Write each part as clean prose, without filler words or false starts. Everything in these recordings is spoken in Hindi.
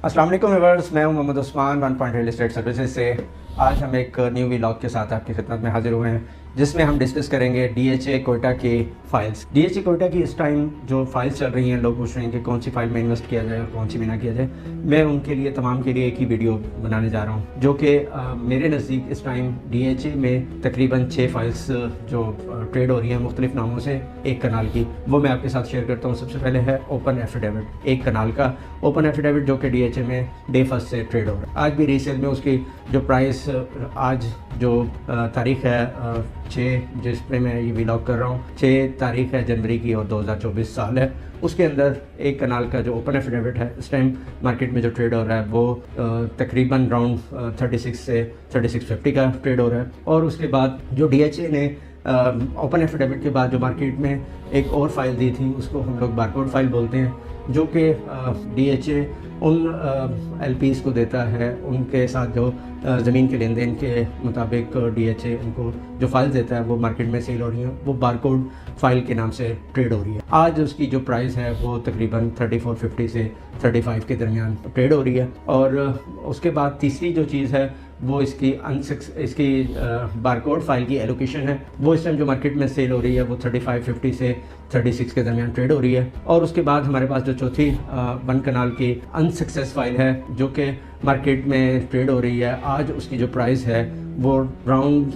अस्सलाम वालेकुम व्यूअर्स, मैं हूं Mohammad Usman, one point real estate services से। आज हम एक न्यू व्लॉग के साथ आपकी खिदमत में हाजिर हुए हैं, जिसमें हम डिस्कस करेंगे डीएचए कोयटा की फ़ाइल्स। डीएचए कोयटा की इस टाइम जो फाइल्स चल रही हैं, लोग पूछ रहे हैं कि कौन सी फाइल में इन्वेस्ट किया जाए और कौन सी में ना किया जाए। मैं उनके लिए तमाम के लिए एक ही वीडियो बनाने जा रहा हूँ, जो कि मेरे नज़दीक इस टाइम डीएचए में तकरीबन 6 फाइल्स जो ट्रेड हो रही हैं मुख्तलिफ नामों से एक कनाल की, वो मैं आपके साथ शेयर करता हूँ। सबसे पहले है ओपन एफिडेविट, एक कनाल का ओपन एफिडेविट, जो कि डीएचए में डे फर्स्ट से ट्रेड हो रहा है। आज भी रीसेल में उसकी जो प्राइस, आज जो तारीख़ है 6, जिस पे मैं ये व्लॉग कर रहा हूँ, 6 तारीख़ है जनवरी की और 2024 साल है। उसके अंदर एक कनाल का जो ओपन एफिडेविट है इस टाइम मार्केट में जो ट्रेड हो रहा है वो तकरीबन राउंड 36 से 3650 का ट्रेड हो रहा है। और उसके बाद जो डीएचए ने ओपन एफिडेविट के बाद जो मार्केट में एक और फाइल दी थी, उसको हम लोग बारकोड फाइल बोलते हैं, जो कि डीएचए उन एलपीज़ को देता है, उनके साथ जो ज़मीन के लेन देन के मुताबिक डीएचए उनको जो फाइल देता है वो मार्केट में सेल हो रही हैं, वो बारकोड फाइल के नाम से ट्रेड हो रही है। आज उसकी जो प्राइस है वो तकरीबन 3450 से 35 के दरमियान ट्रेड हो रही है। और उसके बाद तीसरी जो चीज़ है वो इसकी बारकोड फाइल की एलोकेशन है, वो इस टाइम जो मार्केट में सेल हो रही है वो 3550 से 36 के दरमियान ट्रेड हो रही है। और उसके बाद हमारे पास जो चौथी वन कनाल की अनसक्सेस फाइल है, जो कि मार्केट में ट्रेड हो रही है। आज उसकी जो प्राइस है वो राउंड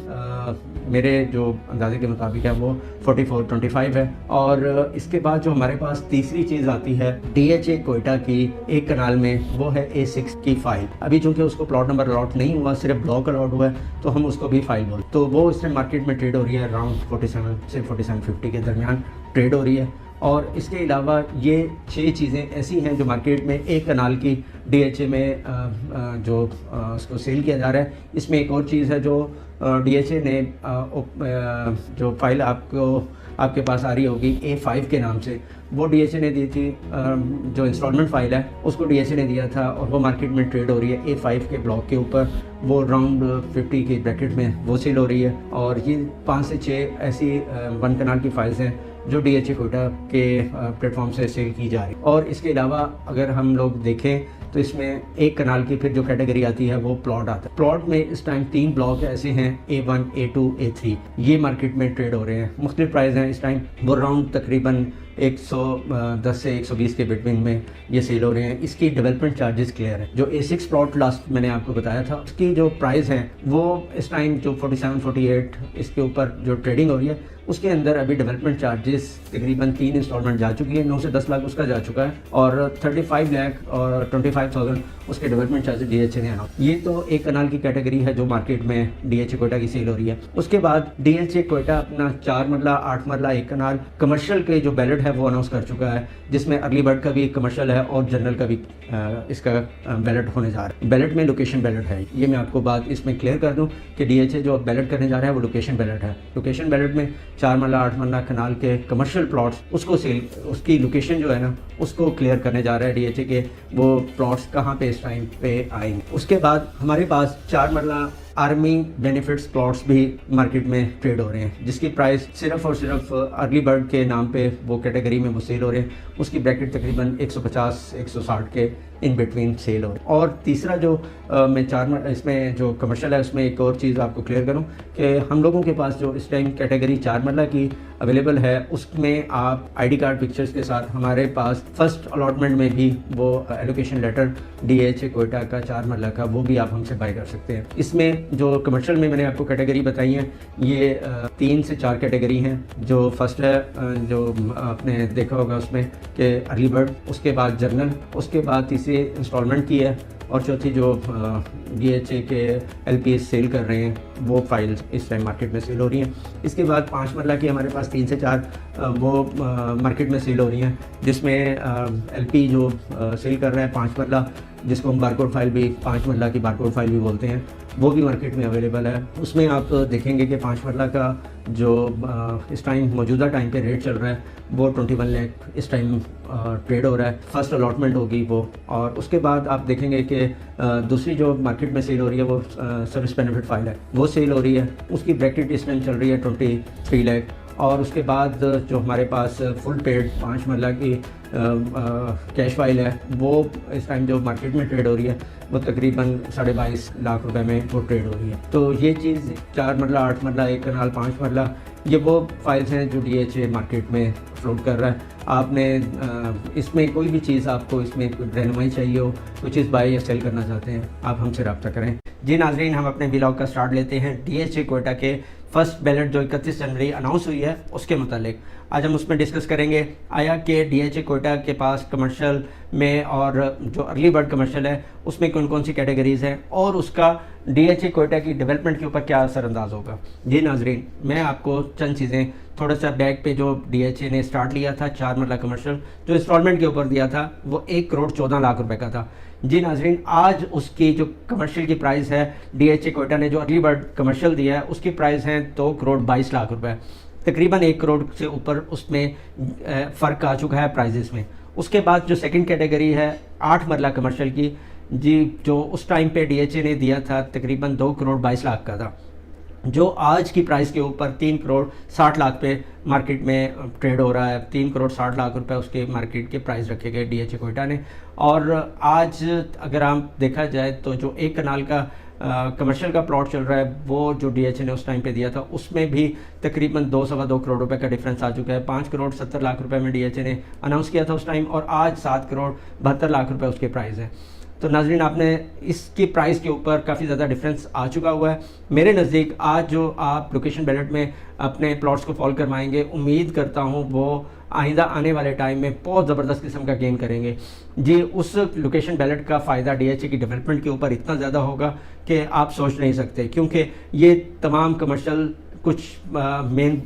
मेरे जो अंदाजे के मुताबिक है वो 4425 है। और इसके बाद जो हमारे पास तीसरी चीज़ आती है डीएचए कोयटा की एक कनाल में, वो है A6 की फ़ाइल। अभी चूँकि उसको प्लॉट नंबर अलॉट नहीं हुआ, सिर्फ ब्लॉक अलॉट हुआ है, तो हम उसको भी फाइल बोलते, तो वो इस टाइम मार्केट में ट्रेड हो रही है राउंड 47 से 4750 के दरमियान ट्रेड हो रही है। और इसके अलावा ये 6 चीज़ें ऐसी हैं जो मार्केट में एक कनाल की डीएचए में जो उसको सेल किया जा रहा है। इसमें एक और चीज़ है जो डीएचए ने जो फाइल आपके पास आ रही होगी A5 के नाम से, वो डीएचए ने दी थी। जो इंस्टॉलमेंट फ़ाइल है उसको डीएचए ने दिया था और वो मार्केट में ट्रेड हो रही है A5 के ब्लॉक के ऊपर, वो राउंड 50 के ब्रैकेट में वो सेल हो रही है। और ये 5 से 6 ऐसी वन कनाल की फाइल्स हैं जो डीएचए कोयटा के प्लेटफॉर्म से सेल की जा रही है। और इसके अलावा अगर हम लोग देखें तो इसमें एक कनाल की फिर जो कैटेगरी आती है वो प्लॉट आता है। प्लॉट में इस टाइम 3 ब्लॉक ऐसे हैं, A1, A2, A3, ये मार्केट में ट्रेड हो रहे हैं। मुख्तलिफ प्राइस हैं इस टाइम, वो राउंड तकरीबन 110 से 120 के बिटवीन में ये सेल हो रहे हैं। इसकी डेवलपमेंट चार्जेस क्लियर है। जो A6 प्लॉट लास्ट मैंने आपको बताया था, उसकी जो प्राइस है वो इस टाइम जो 47-48 इसके ऊपर जो ट्रेडिंग हो रही है, उसके अंदर अभी डेवलपमेंट चार्जेस तकरीबन 3 इंस्टॉलमेंट जा चुकी है, 9 से 10 लाख उसका जा चुका है, और 35 लाख और 25,000 उसके डेवलपमेंट चार्जेस डीएचए ने आना। ये तो एक कनाल की कैटेगरी है जो मार्केट में डीएचए कोयटा की सेल हो रही है। उसके बाद डीएचए कोयटा अपना 4 मरला 8 मरला एक कनाल कमर्शियल के जो बैलेट है वो अनाउंस कर चुका है, जिसमें अर्ली बर्ड का भी कमर्शियल है और जनरल का भी इसका बैलेट होने जा रहा है। बैलेट में लोकेशन बैलेट है, ये मैं आपको बात इसमें क्लियर कर दूं कि डीएचए जो बैलेट करने जा रहा है वो लोकेशन बैलेट है। लोकेशन बैलेट में 4 मरला 8 मरला कनाल के कमर्शियल प्लॉट्स, उसको सेल, उसकी लोकेशन जो है ना उसको क्लियर करने जा रहा है डीएचए के, वो प्लॉट्स कहाँ पे इस टाइम पे आएंगे। उसके बाद हमारे पास 4 मरला आर्मी बेनिफिट्स प्लॉट्स भी मार्केट में ट्रेड हो रहे हैं, जिसकी प्राइस सिर्फ और सिर्फ अर्ली बर्ड के नाम पे वो कैटेगरी में वो सेल हो रहे हैं। उसकी ब्रैकेट तकरीबन 150-160 के इन बिटवीन सेल हो रहे हैं। और तीसरा जो मैं इसमें जो कमर्शियल है उसमें एक और चीज़ आपको क्लियर करूं कि हम लोगों के पास जो इस टाइम कैटेगरी 4 मरला की अवेलेबल है, उसमें आप आईडी कार्ड पिक्चर्स के साथ हमारे पास फर्स्ट अलॉटमेंट में भी वो एलोकेशन लेटर डीएचए कोयटा का 4 मरला का वो भी आप हमसे बाय कर सकते हैं। इसमें जो कमर्शियल में मैंने आपको कैटेगरी बताई हैं, ये 3 से 4 कैटेगरी हैं। जो फर्स्ट है जो आपने देखा होगा उसमें कि अर्ली बर्ड, उसके बाद जर्नल, उसके बाद तीसरी इंस्टॉलमेंट की है, और चौथी जो डीएचए के एलपीएस सेल कर रहे हैं वो फाइल्स इस टाइम मार्केट में सेल हो रही हैं। इसके बाद 5 मरला की हमारे पास 3 से 4 वो मार्केट में सेल हो रही हैं, जिसमें एलपी जो सेल कर रहा है 5 मरला, जिसको हम बारकोड फाइल भी 5 मरला की बारकोड फाइल भी बोलते हैं, वो भी मार्केट में अवेलेबल है। उसमें आप देखेंगे कि 5 मरला का जो इस टाइम मौजूदा टाइम पे रेट चल रहा है वो 21 लाख इस टाइम ट्रेड हो रहा है। फर्स्ट अलॉटमेंट होगी वो। और उसके बाद आप देखेंगे कि दूसरी जो मार्केट में सेल हो रही है वो सर्विस बेनिफिट फाइल है, वो सेल हो रही है। उसकी ब्रैकेट इस टाइम चल रही है 23 लाख। और उसके बाद जो हमारे पास फुल पेड 5 मरला की कैश फाइल है वो इस टाइम जो मार्केट में ट्रेड हो रही है वो तकरीबन 22.5 लाख रुपए में वो ट्रेड हो रही है। तो ये चीज़ 4 मरला, 8 मरला, 1 कनाल, 5 मरला, ये वो फाइल्स हैं जो DHA मार्केट में फ्लोट कर रहा है। आपने इसमें कोई भी चीज़, आपको इसमें रहनुमाई चाहिए हो, कोई चीज़ बाई या सेल करना चाहते हैं, आप हमसे रब्ता करें। जी नाजरीन, हम अपने व्लॉग का स्टार्ट लेते हैं DHA क्वेटा के फर्स्ट बैलेट जो 31 जनवरी अनाउंस हुई है उसके मुतालिक। आज हम उसमें डिस्कस करेंगे आया कि DHA क्वेटा के पास कमर्शियल में और जो अर्ली बर्ड कमर्शियल है उसमें कौन कौन सी कैटेगरीज़ हैं और उसका DHA क्वेटा की डेवलपमेंट के ऊपर क्या असरअंदाज होगा। जी नाजरीन, मैं आपको चंद चीज़ें थोड़ा सा बैक पे जो DHA ने स्टार्ट लिया था 4 मरला कमर्शियल जो इंस्टॉलमेंट के ऊपर दिया था वो 1 करोड़ 14 लाख रुपए का था। जी नाजरीन, आज उसकी जो कमर्शियल की प्राइस है DHA क्वेटा ने जो अर्ली बर्ड कमर्शियल दिया है उसकी प्राइस है 2 करोड़ 22 लाख रुपए, तकरीबन 1 करोड़ से ऊपर उसमें फ़र्क आ चुका है प्राइजेस में। उसके बाद जो सेकंड कैटेगरी है 8 मरला कमर्शियल की, जी जो उस टाइम पे DHA ने दिया था तकरीबन 2 करोड़ 22 लाख का था, जो आज की प्राइस के ऊपर 3 करोड़ 60 लाख पे मार्केट में ट्रेड हो रहा है। 3 करोड़ 60 लाख रुपए उसके मार्केट के प्राइस रखे गए DHA क्वेटा ने। और आज अगर आप देखा जाए तो जो 1 कनाल का कमर्शियल का प्लॉट चल रहा है वो जो DHA ने उस टाइम पे दिया था उसमें भी तकरीबन 2-2.25 करोड़ रुपए का डिफरेंस आ चुका है। 5 करोड़ 70 लाख रुपए में DHA ने अनाउंस किया था उस टाइम और आज 7 करोड़ 72 लाख रुपए उसके प्राइस है। तो नाजरीन, आपने इसकी प्राइस के ऊपर काफ़ी ज़्यादा डिफरेंस आ चुका हुआ है। मेरे नज़दीक आज जो आप लोकेशन बैलेट में अपने प्लॉट्स को फॉल करवाएंगे, उम्मीद करता हूँ वो आइंदा आने वाले टाइम में बहुत ज़बरदस्त किस्म का गेन करेंगे। जी, उस लोकेशन बैलेट का फ़ायदा DHA की डेवलपमेंट के ऊपर इतना ज़्यादा होगा कि आप सोच नहीं सकते, क्योंकि ये तमाम कमर्शियल कुछ मेन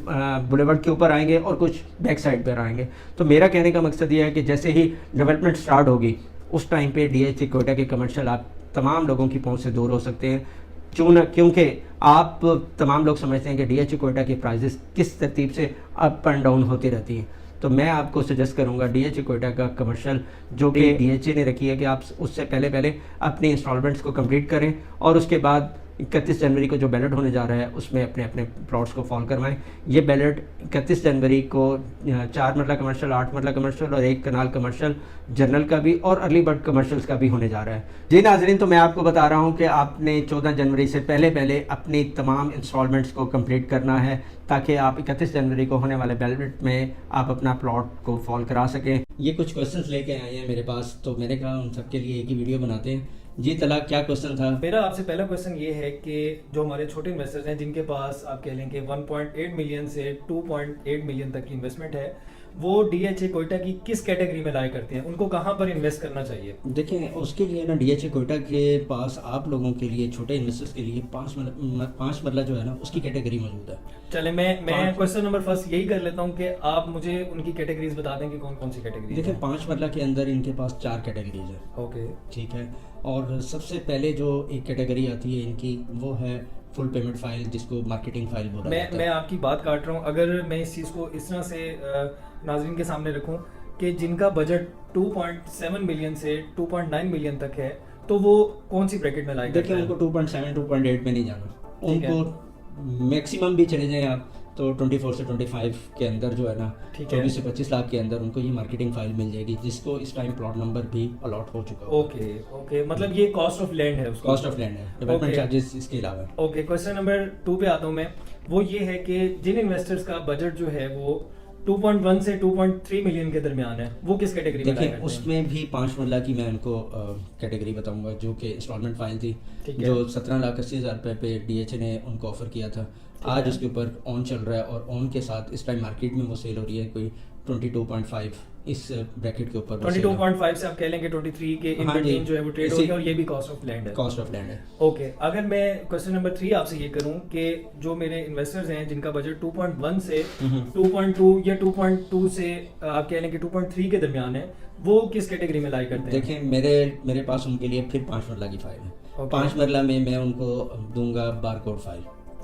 बुलेवर्ड के ऊपर आएंगे और कुछ बैक साइड पर आएंगे। तो मेरा कहने का मकसद ये है कि जैसे ही डेवलपमेंट स्टार्ट होगी उस टाइम पे DHA क्वेटा के कमर्शियल आप तमाम लोगों की पहुंच से दूर हो सकते हैं। क्योंकि आप तमाम लोग समझते हैं कि DHA क्वेटा की प्राइजेस किस तरतीब से अप एंड डाउन होती रहती हैं। तो मैं आपको सजेस्ट करूंगा DHA क्वेटा का कमर्शियल जो कि DHA ने रखी है कि आप उससे पहले अपनी इंस्टॉलमेंट्स को कंप्लीट करें और उसके बाद 31 जनवरी को जो बैलेट होने जा रहा है उसमें अपने अपने प्लॉट्स को फॉल करवाएं। ये बैलेट 31 जनवरी को 4 मरला कमर्शियल, 8 मरला कमर्शियल और 1 कनाल कमर्शियल जनरल का भी और अर्ली बर्ड कमर्शियल्स का भी होने जा रहा है। जी नाजरीन, तो मैं आपको बता रहा हूँ कि आपने 14 जनवरी से पहले अपनी तमाम इंस्टॉलमेंट्स को कंप्लीट करना है ताकि आप 31 जनवरी को होने वाले बैलेट में आप अपना प्लॉट को फॉल करा सकें। ये कुछ क्वेश्चंस लेके आए हैं मेरे पास, तो मैंने कहा उन सबके लिए एक ही वीडियो बनाते हैं। जी तलाक, क्या क्वेश्चन था? मेरा आपसे पहला क्वेश्चन ये है कि जो हमारे छोटे इन्वेस्टर्स हैं जिनके पास आप कह लें कि 1.8 मिलियन से 2.8 मिलियन तक की इन्वेस्टमेंट है, वो DHA क्वेटा की किस कैटेगरी में लाया करते हैं, उनको कहाँ पर इन्वेस्ट करना चाहिए? देखिए, उसके लिए ना DHA क्वेटा के पास आप लोगों के लिए, छोटे इन्वेस्टर्स के लिए 5 मरला जो है ना उसकी कैटेगरी मौजूद है। चले मैं क्वेश्चन नंबर फर्स्ट यही कर लेता हूँ कि आप मुझे उनकी कैटेगरीज बता दें कि कौन कौन सी कैटेगरी। देखिए, 5 मरला के अंदर इनके पास 4 कैटेगरीज है। ओके, ठीक है। और सबसे पहले जो एक कैटेगरी आती है इनकी वो है फुल पेमेंट फाइल, जिसको मार्केटिंग फाइल बोला जाता है। मैं आपकी बात काट रहा हूँ। अगर मैं इस चीज़ को इस तरह से नाज़रीन के सामने रखूँ कि जिनका बजट 2.7 मिलियन से 2.9 मिलियन तक है, तो वो कौन सी ब्रैकेट में लाएगा? देखिए, उनको 2.7 2.8 में नहीं जाना, उनको मैक्सिमम भी चले जाएं आप तो 24 से 25 के अंदर जो है ना 24 से 25 लाख के अंदर उनको ये मार्केटिंग फाइल मिल जाएगी, जिसको इस टाइम प्लॉट नंबर भी अलॉट हो चुका है। ओके, मतलब ये कॉस्ट ऑफ लैंड है उसका? कॉस्ट ऑफ लैंड है, डेवलपमेंट चार्जेस इसके अलावा। ओके, क्वेश्चन नंबर 2 पे आता हूँ मैं। वो ये है कि जिन इन्वेस्टर्स का बजट जो है वो 2.1 से 2.3 मिलियन के दरमियान है, वो किस कैटेगरी में? देखिए, उसमें भी 5 मरला की मैं उनको कैटेगरी बताऊंगा जो कि इंस्टॉलमेंट फाइल थी, जो 17,80,000 रुपये पे DHA ने उनको ऑफर किया था। आज उसके ऊपर ऑन चल रहा है और ऑन के साथ इस टाइम मार्केट में वो सेल हो रही है कोई 22.5 इस ब्रैकेट के ऊपर। 22.5 से आप कह लेंगे 23 के इन बिटवीन जो है वो ट्रेड हो रही है, और ये भी कॉस्ट ऑफ लैंड है। कॉस्ट ऑफ लैंड है। ओके, अगर मैं क्वेश्चन नंबर 3 आपसे ये करूं कि जो मेरे इन्वेस्टर्स हैं जिनका बजट 2.1 से 2.2 या 2.2 से आप कह लेंगे 2.3 के दरमियान है, वो किस कैटेगरी में लाई करते हैं? देखिए, मेरे पास उनके लिए फिर 5 मरला की फाइल है। 5 मरला में मैं उनको दूंगा बारकोड फाइल।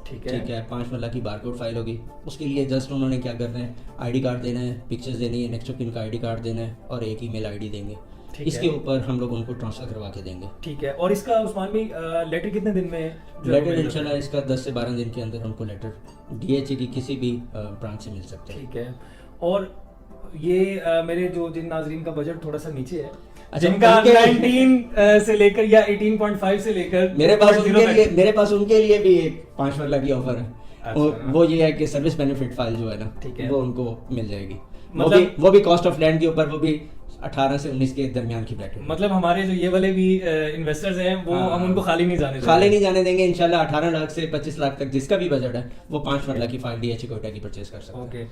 ठीक है, 5 मरला की बारकोड फाइल होगी। उसके लिए जस्ट उन्होंने क्या करना है, ID कार्ड देना है, पिक्चर्स देनी है, नेक्स्ट ऑफ किन का ID कार्ड देना है और एक ईमेल ID देंगे। ठीक इसके है। ऊपर हम लोग उनको ट्रांसफर करवा के देंगे। ठीक है। और इसका उस्मान भाई लेटर कितने दिन में जो है वो लेटर मिल जाता है? इंशाल्लाह इसका 10 से 12 दिन के अंदर हमको लेटर डीएचए की किसी भी ब्रांच से मिल सकता है। ठीक है। और ये मेरे जो जिन नाजरीन का बजट थोड़ा सा नीचे है, अच्छा, जिनका उनके लिए- 19 से लेकर या 18.5 से लेकर मेरे पास 2.0 उनके लिए तक। मेरे पास उनके लिए भी एक 5 वाला की ऑफर है। अच्छा। वो ये है कि सर्विस बेनिफिट फाइल जो है ना, ठीक है। वो उनको मिल जाएगी। मतलब- वो भी कॉस्ट ऑफ लैंड के ऊपर, वो भी 18 से 19 के दरमियान की ब्रैकेट। मतलब हमारे जो ये वाले भी इन्वेस्टर्स हैं वो हाँ। हम उनको खाली नहीं जाने देंगे। खाली नहीं जाने देंगे इंशाल्लाह। 18 लाख से 25 लाख तक जिसका भी बजट है वो 5 लाख की फाइल डीएचए कोयटा की परचेज कर सकता है। ओके।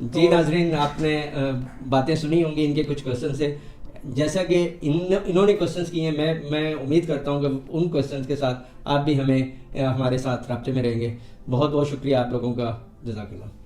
जी नाजरीन, आपने बातें सुनी होंगी, इनके कुछ क्वेश्चन से जैसा कि इन्होंने क्वेश्चंस किए हैं, मैं उम्मीद करता हूं कि उन क्वेश्चंस के साथ आप भी हमारे साथ राब्ते में रहेंगे। बहुत बहुत शुक्रिया आप लोगों का, जज़ाकल्लाह।